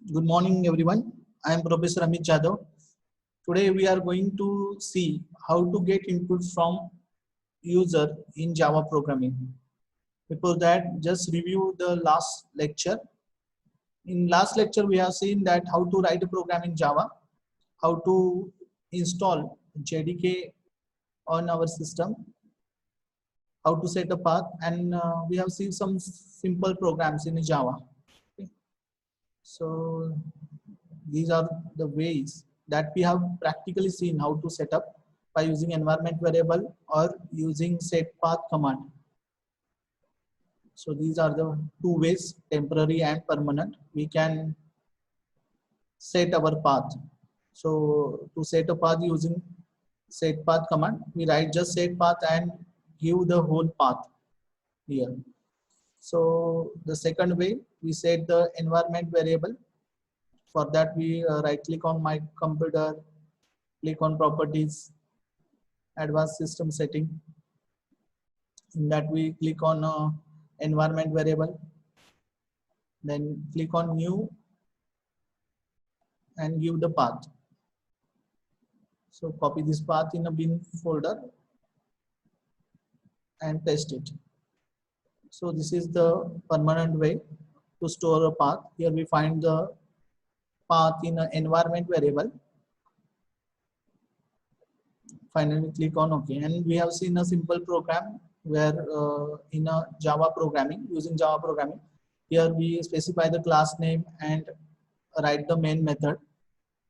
Good morning, everyone. I am Professor Amit Jadhav. Today we are going to see how to get input from user in Java programming. Before that, just review the last lecture. In last lecture, we have seen that how to write a program in Java, how to install JDK on our system, how to set a path, and we have seen some simple programs in Java. Okay. So these are the ways that we have practically seen how to set up by using environment variable or using set path command. So these are the two ways, temporary and permanent. We can set our path. So to set a path using set path command, we write just set path and give the whole path here. So the second way, we set the environment variable. For that, we right click on my computer, click on properties, advanced system setting. In that, we click on environment variable, then click on new and give the path. So copy this path in a bin folder and paste it. So this is the permanent way to store a path. Here we find the path in an environment variable. Finally click on OK, and we have seen a simple program where in a Java programming, using Java programming, here we specify the class name and write the main method.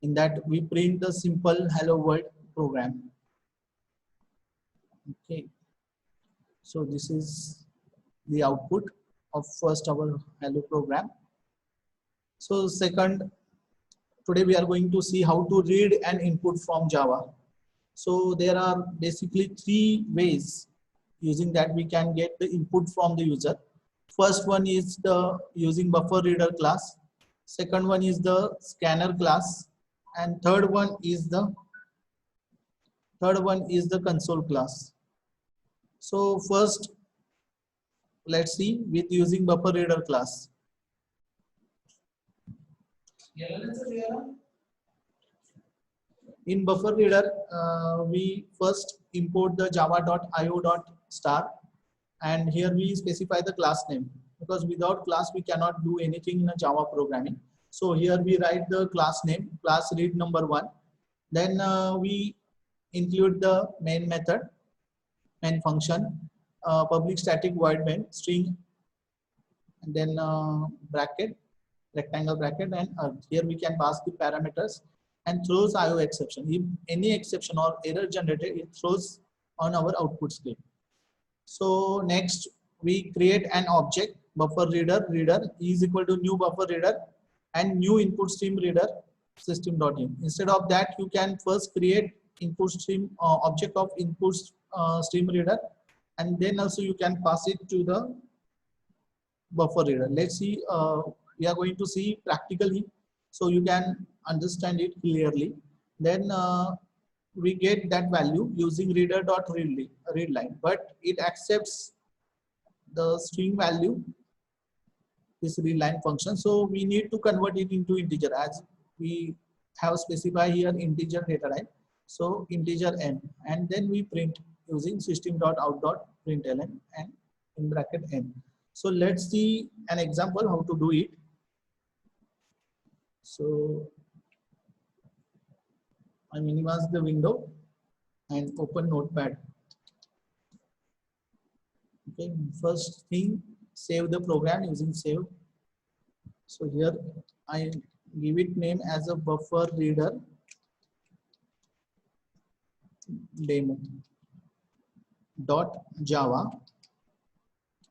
In that we print the simple hello world program. Okay, so this is the output of first our hello program. So second, today we are going to see how to read an input from Java. So there are basically three ways using that we can get the input from the user. First one is the using buffer reader class. Second one is the scanner class, and third one is the console class. So first, let's see with using buffer reader class. In buffer reader, we first import the java.io.star, and here we specify the class name, because without class we cannot do anything in a Java programming. So here we write the class name, class read number 1. Then we include the main method, main function, public static void main string, and then bracket, rectangle bracket, and here we can pass the parameters and throws IO exception. If any exception or error generated, it throws on our output script. So next we create an object, buffer reader is equal to new buffer reader and new input stream reader system.in. Instead of that, you can first create input stream object of input stream reader, and then also you can pass it to the buffer reader. Let's see, we are going to see practically so you can understand it clearly. Then we get that value using readline, but it accepts the string value, this readline function. So we need to convert it into integer, as we have specified here integer data type. So integer n, and then we print using system.out.println and in bracket n. So let's see an example how to do it. So I minimize the window and open Notepad. Okay, first thing, save the program using save. So here I give it name as a buffer reader demo .java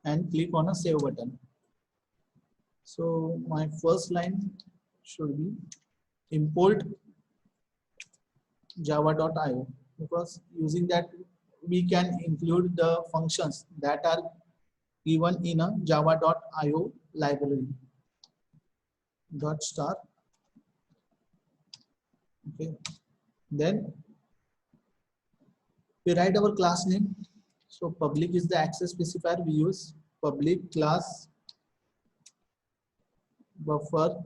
and click on a save button. So my first line should be import java.io, because using that we can include the functions that are given in a java.io library .star. Okay, then we write our class name. So public is the access specifier, we use public class buffer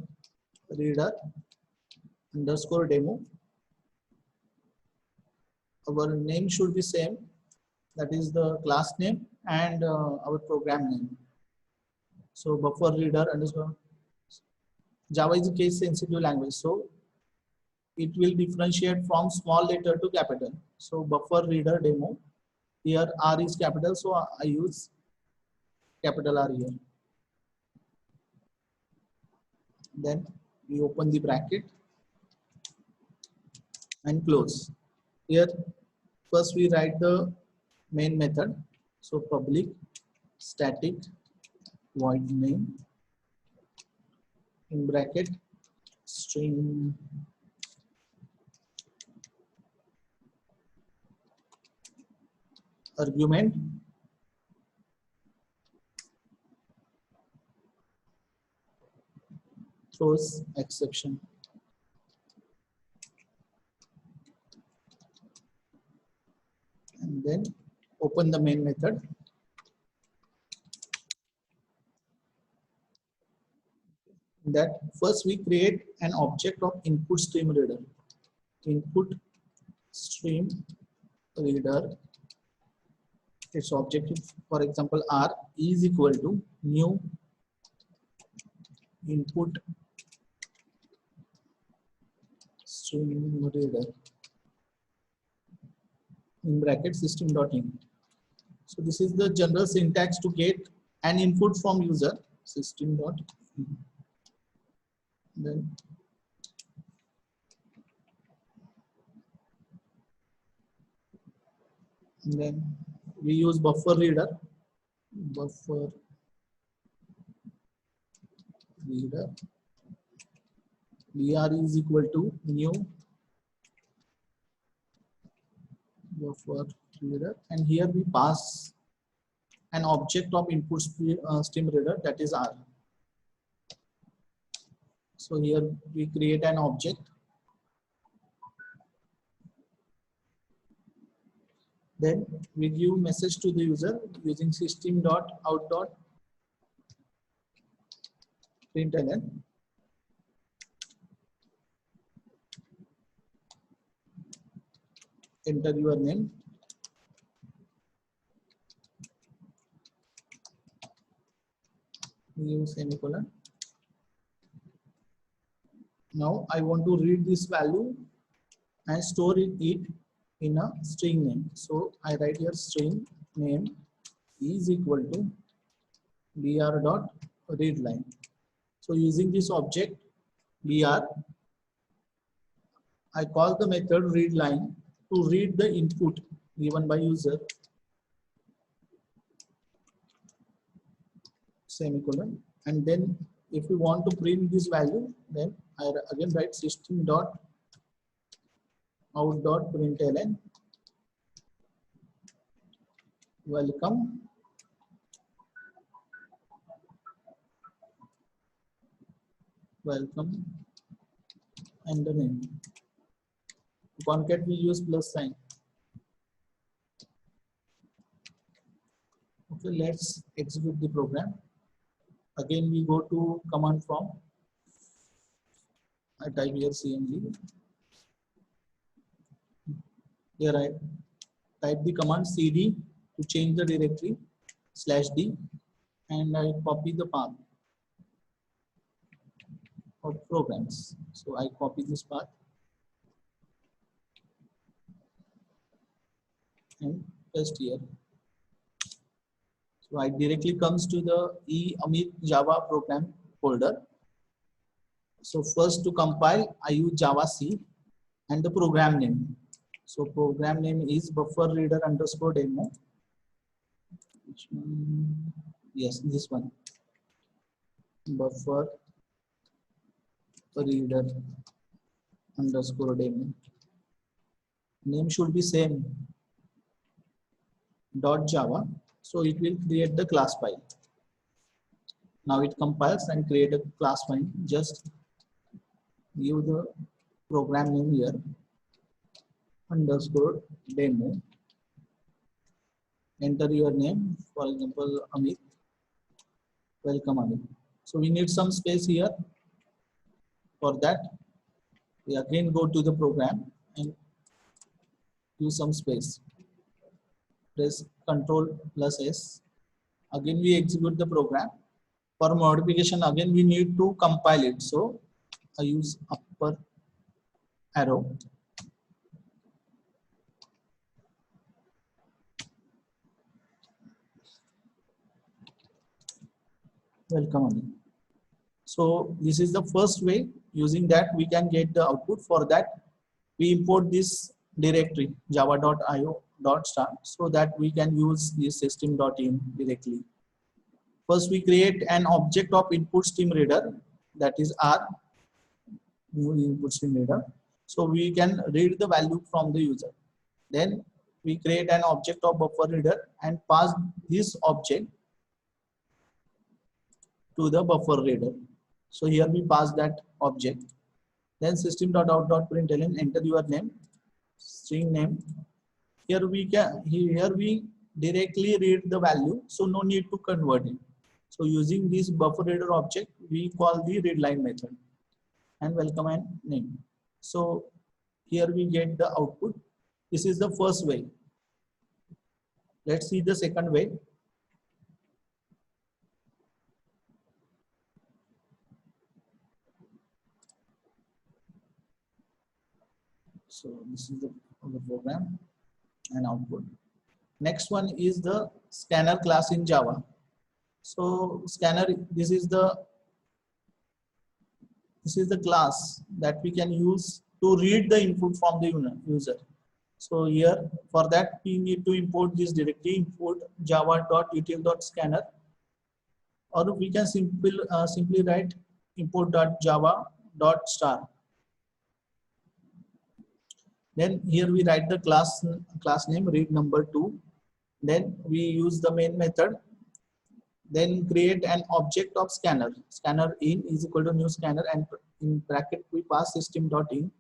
reader underscore demo. Our name should be same, that is the class name and our program name. So buffer reader underscore. Java is a case sensitive language, so it will differentiate from small letter to capital. So buffer reader demo, here R is capital, so I use capital R here. Then we open the bracket and close. Here first we write the main method. So public static void main in bracket string argument throws exception. And then open the main method. That first we create an object of input stream reader. Input stream reader, its objective, for example, R is equal to new input stream reader in bracket system.in. So this is the general syntax to get an input from user, system.in. Then we use buffer reader. Buffer reader. BR is equal to new buffer reader, and here we pass an object of input stream reader, that is R. So here we create an object. Then we give message to the user using system.out.println. Enter your name. Give semicolon. Now I want to read this value and store it in a string name. So I write here string name is equal to br.readLine. So using this object br, I call the method readLine to read the input given by user, semicolon. And then if we want to print this value, then I again write system.out.println welcome and the name. To concat we use plus sign. Okay, let's execute the program. Again we go to command prompt. I type here cmd. Here I type the command cd to change the directory /d, and I copy the path of programs. So I copy this path and paste here. So I directly comes to the Amit Java program folder. So first to compile, I use Java C and the program name. So program name is buffer reader underscore demo. Which one? Yes, this one. Buffer reader underscore demo. Name should be same. .java. So it will create the class file. Now it compiles and create a class file. Just give the program name here underscore demo. Enter your name, for example, Amit. Welcome, Amit. So we need some space here. For that, we again go to the program and use some space. Press Ctrl plus S. Again, we execute the program. For modification, again we need to compile it. So I use upper arrow. Welcome again. So this is the first way. Using that we can get the output. For that we import this directory java.io.star so that we can use this system.in directly. First we create an object of input stream reader, that is R, new input stream reader. So we can read the value from the user. Then we create an object of buffer reader and pass this object to the buffer reader. So here we pass that object. Then system.out.println, enter your name, string name. Here we directly read the value, so no need to convert it. So using this buffer reader object, we call the readLine method and welcome and name. So here we get the output. This is the first way. Let's see the second way. So this is the program and output. Next one is the scanner class in Java. So scanner, this is the class that we can use to read the input from the user. So here for that we need to import this directory, import java.util.scanner, or we can simply write import.java.star. Then here we write the class name read number 2. Then we use the main method. Then create an object of scanner. Scanner in is equal to new scanner, and in bracket we pass system.in.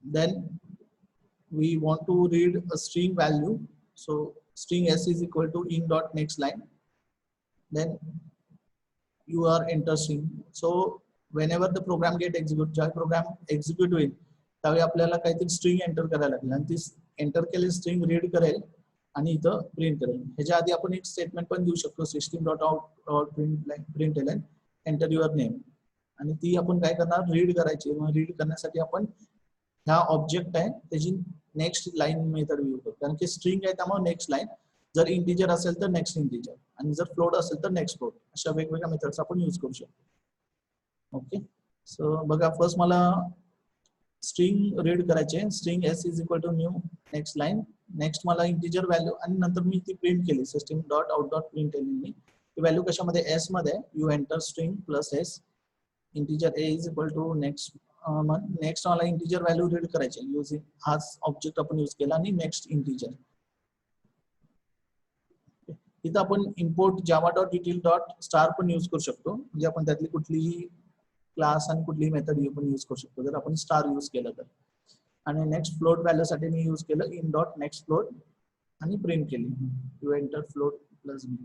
Then we want to read a string value. So string s is equal to in dot next line. Then you are enter string. So whenever the program get execute, ज्या program execute होईल त्यावेळी आपल्याला काहीतरी string enter करायला लागेल आणि ती enter केलेली string read करेल आणि इथं प्रिंट करेल. ह्याच्या आधी आपण एक स्टेटमेंट पण देऊ शकतो system.out.println enter your name, आणि ती आपण काय करणार रीड करायची. मग रीड करण्यासाठी आपण ह्या ऑब्जेक्ट आहे त्याची नेक्स्ट लाईन मेथड यूज करतो, कारण की स्ट्रिंग आहे त्यामुळे नेक्स्ट लाईन, जर इंटिजर असेल तर नेक्स्ट इंटिजर, आणि जर फ्लोट असेल तर नेक्स्ट फ्लोट, अशा वेगवेगळ्या मेथड्स आपण यूज करू शकतो. ओके, सो बघा फर्स्ट मला स्ट्रिंग रीड करायचे, string S is equal to new next line, next मला इंटिजर व्हॅल्यू, आणि नंतर मी ती प्रिंट केली system.out.println मी ती व्हॅल्यू कशामध्ये एस मध्ये, you enter string plus S integer A is equal to next. Next मला इंटिजर व्हॅल्यू रीड करायचे युजिंग हाच ऑब्जेक्ट आपण यूज केला, आणि नेक्स्ट इंटिजर. इथं आपण इम्पोर्ट java.util.star पण यूज करू शकतो, म्हणजे आपण त्यातली कुठलीही क्लास आणि कुठलीही मेथड पण यूज करू शकतो जर आपण स्टार यूज केलं तर. आणि नेक्स्ट फ्लोट व्हॅल्यू साठी मी यूज केलं इन डॉट नेक्स्ट फ्लोट आणि प्रिंट केली you enter float plus B.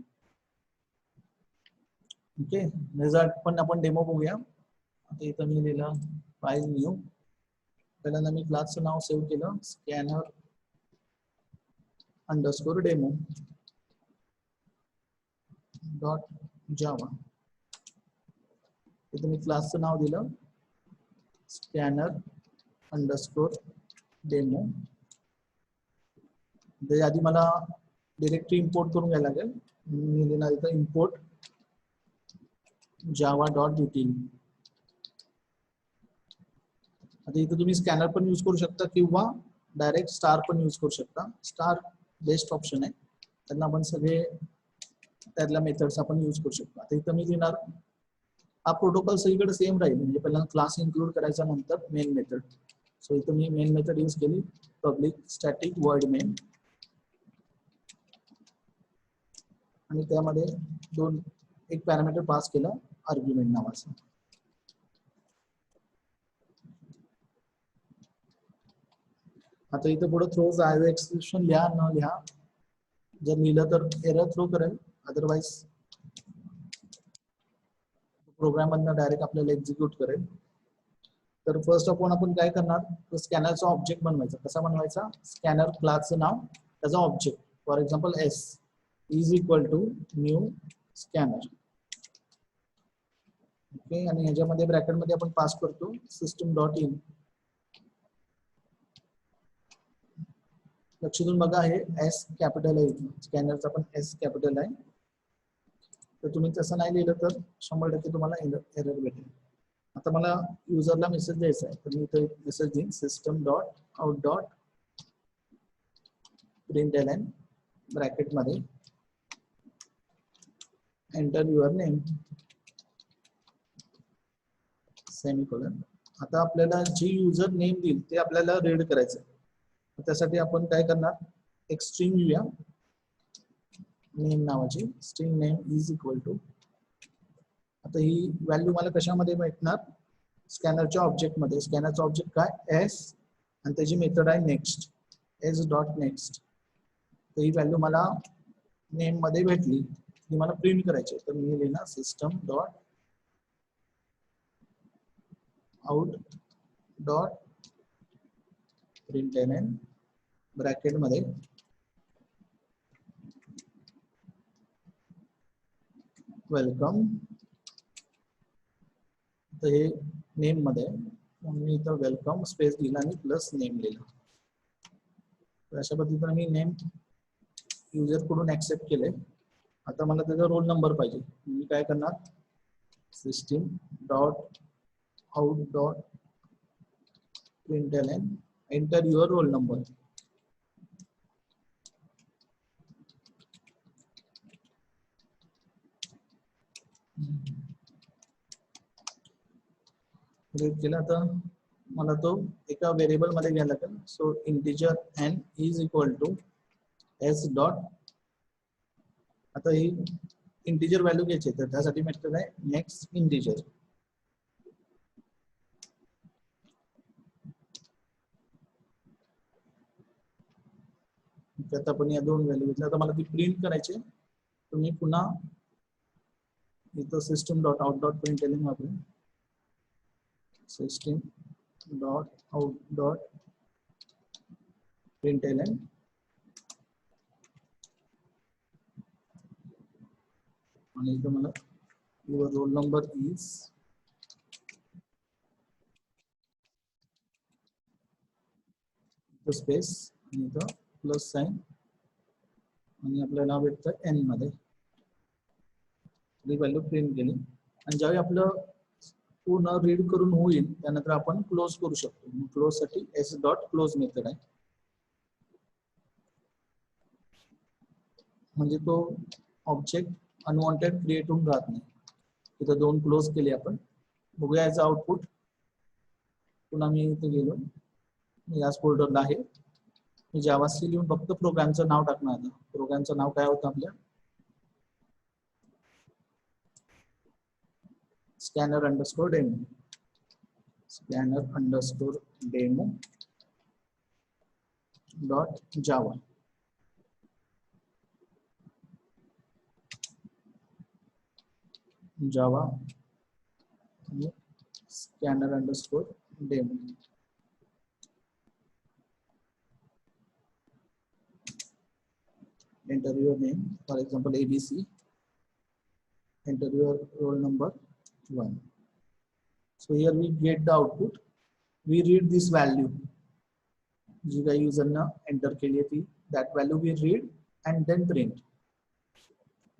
Okay, result पण आपण डेमो बघूया. आता इथं मी लिहिलं फाईल न्यू, पहिल्यांदा मी क्लासचं नाव सेव्ह केलं स्कॅनर अंडरस्कोर डेमो डॉट जावा. इथं मी क्लासचं नाव दिलं स्कॅनर अंडरस्कोर डेमो. त्याच्या आधी मला डायरेक्टरी इम्पोर्ट करून घ्यायला लागेल. मी लिहिणार इथं इम्पोर्ट java.util. आता इथं तुम्ही स्कॅनर पण यूज करू शकता किंवा डायरेक्ट स्टार पण यूज करू शकता. स्टार बेस्ट ऑप्शन आहे, त्यांना आपण सगळे त्यातल्या मेथड्स आपण यूज करू शकतो. आता इथं मी लिहिणार, हा प्रोटोकॉल सगळीकडे सेम राहील, म्हणजे पहिल्यांदा क्लास इन्क्लूड करायचा नंतर मेन मेथड. सो इथं मी मेन मेथड यूज केली पब्लिक स्टॅटिक वर्ड मेन, आणि त्यामध्ये एक पॅरामीटर पास केलं आर्ग्युमेंट नावाचं. आता इथं पुढे थ्रोज आयओ एक्सप्रेशन लिहा न लिहा, जर लिहिलं तर एरर थ्रो करेल, अदरवाइज प्रोग्राम मधनं डायरेक्ट आपल्याला एक्झिक्यूट करेल. तर फर्स्ट ऑफ ऑल आपण काय करणार, तर स्कॅनरचा ऑब्जेक्ट बनवायचा. कसा बनवायचा, स्कॅनर क्लासचं नाव, त्याचा object, for example S is equal to new scanner. Okay, आणि ह्याच्यामध्ये ब्रॅकेटमध्ये आपण पास करतो सिस्टम डॉट इन. लक्ष देऊन बघा, हे एस कॅपिटल आहे, स्कॅनरचा पण एस कॅपिटल आहे. तर तुम्ही तसं नाही लिहिलं तर 100% तुम्हाला एरर भेटेल. आता मला युजरला मेसेज द्यायचा आहे, तर मी इथे मेसेज देईन system dot out dot println ब्रॅकेटमध्ये एंटर युअर नेम सेमीकोलन. आता आपल्याला जी युजर नेम देईल ते आपल्याला रीड करायचं आहे. त्यासाठी आपण काय करणार, एक स्ट्रिंग लिहूया नेम नावाची. String name is equal to, आता ही व्हॅल्यू मला कशामध्ये भेटणार, स्कॅनरच्या ऑब्जेक्ट मध्ये. स्कॅनरचा ऑब्जेक्ट काय, एस, आणि त्याची मेथड आहे नेक्स्ट, एस डॉट नेक्स्ट. तर ही व्हॅल्यू मला नेम मध्ये भेटली, ती मला प्रिंट करायची. तर मी लिहिणार system dot out dot println bracket मध्ये वेलकम. तर हे नेम मध्ये मी इथं वेलकम स्पेस दिला आणि प्लस नेम लिहिला. तर अशा पद्धतीने मी नेम युजर कडून ऍक्सेप्ट केले. आता मला त्याचा रोल नंबर पाहिजे. मी काय करणार, system dot out dot println enter your roll number. केला तर मला तो एका व्हेरिएबल मध्ये घ्यायला लागेल. So integer n is equal to s dot. आता ही इंटिजर व्हॅल्यू घ्यायची, तर त्यासाठी मेथड आहे नेक्स्ट इंटिजर. त्यात आपण या दोन व्हॅल्यू घेतल्या. आता मला ती प्रिंट करायची, तर मी पुन्हा इथं system dot out dot println वापरेन. System dot out dot println आणि इथं मला your roll number is space आणि इथं प्लस साइन आणि आपल्याला भेटतं एन मध्ये. ही व्हॅल्यू प्रिंट केली. आणि ज्यावेळी आपलं पूर्ण रीड करून होईल त्यानंतर आपण क्लोज करू शकतो. क्लोज साठी एस डॉट क्लोज मेथड आहे. म्हणजे तो ऑब्जेक्ट अनवॉन्टेड क्रिएट होऊन राहत नाही. इथं दोन क्लोज केले आपण. बघूया याचं आउटपुट. पुन्हा मी इथे गेलो, याच फोल्डरला आहे. मी जावासी लिहून फक्त प्रोग्रामचं नाव टाकणार आहे. प्रोग्रामचं नाव काय होतं आपल्या, scanner underscore demo. Scanner underscore demo dot Java. Java scanner underscore demo. Enter your name, for example ABC. Enter your roll number 1. So here we get the output. We read this value. जी काही युजरना enter केली आहे ती, that value we read and then print.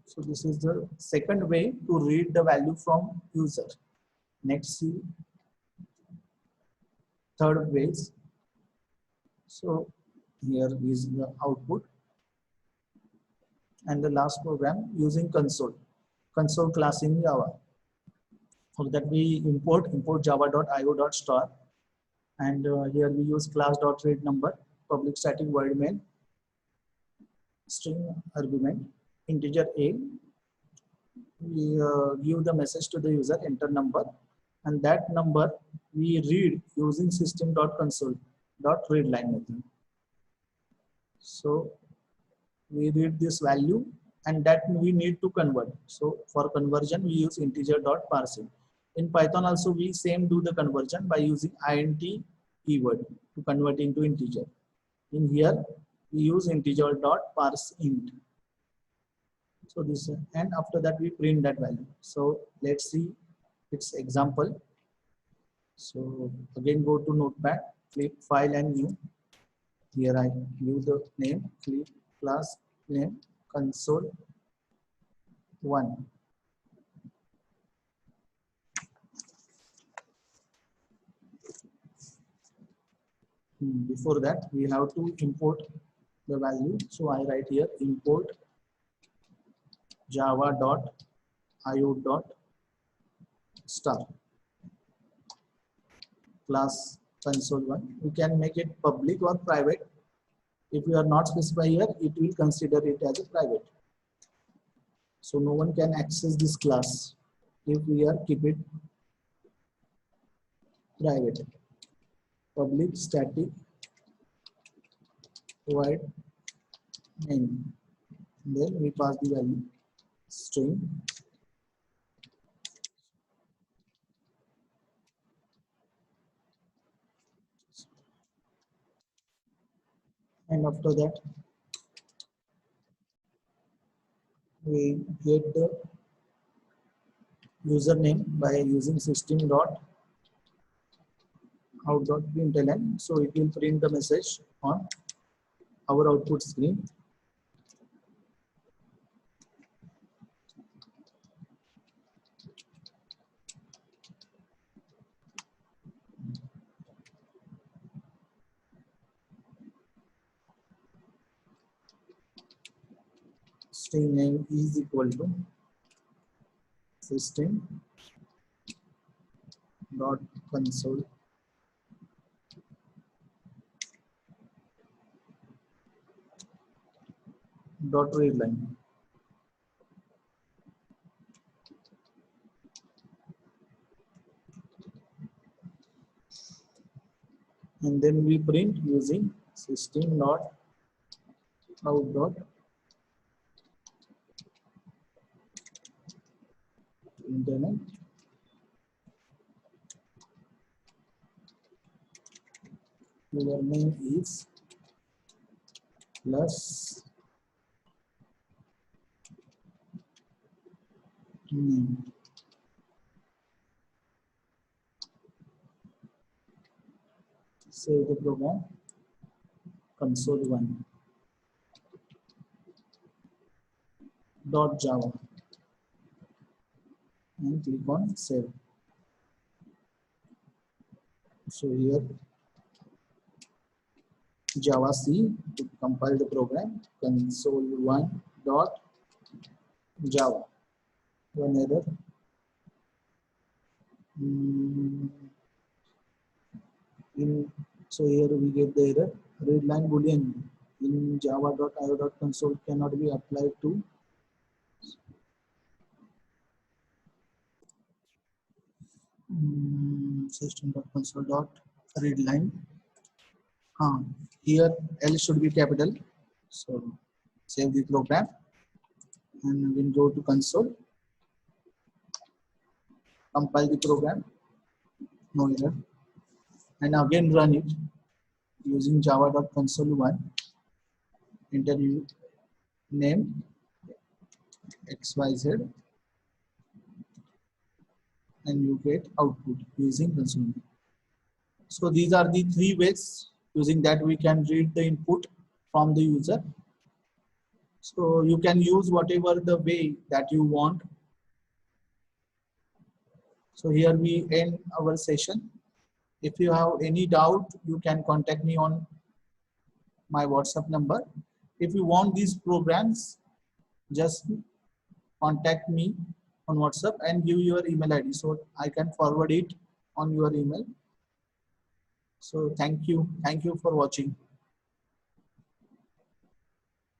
So this is the second way to read the value from user. Next, third ways. So here is the output. And the last program using console class in Java. For that we import java.io.star, and here we use class.read number, public static void main, string argument, integer a. We give the message to the user, enter number, and that number we read using system.console.readline method. So we read this value and that we need to convert. So for conversion we use integer.parsing. In Python also we same do the conversion by using int keyword to convert into integer. In here we use integer dot parse int. So this, and after that we print that value. So let's see its example. So again go to Notepad, click file and new. Here I give the name, click class name console 1. Before that we have to import the value. So I write here import java.io.star class console1. You can make it public or private. If you are not specify here, it will consider it as a private. So no one can access this class if we are keep it private. Public static void name. Then we pass the value string. And after that we get the username by using system.out.println. So it will print the message on our output screen. String name is equal to system.console dot readline. And then we print using system.out.println. Your name is plus name. Save the program console1 dot java and click on save. So here Java C to compile the program console1 dot java. One error. So here we get the error. Readline boolean in java.io.console cannot be applied to system.console.readline. Here L should be capital. So save the program and we'll go to console. Compile the program. No error. And again run it using java.console1. Enter name XYZ and you get output using console. So these are the 3 ways using that we can read the input from the user. So you can use whatever the way that you want. So here we end our session. If you have any doubt, you can contact me on my WhatsApp number. If you want these programs, just contact me on WhatsApp and give your email ID so I can forward it on your email. So thank you for watching.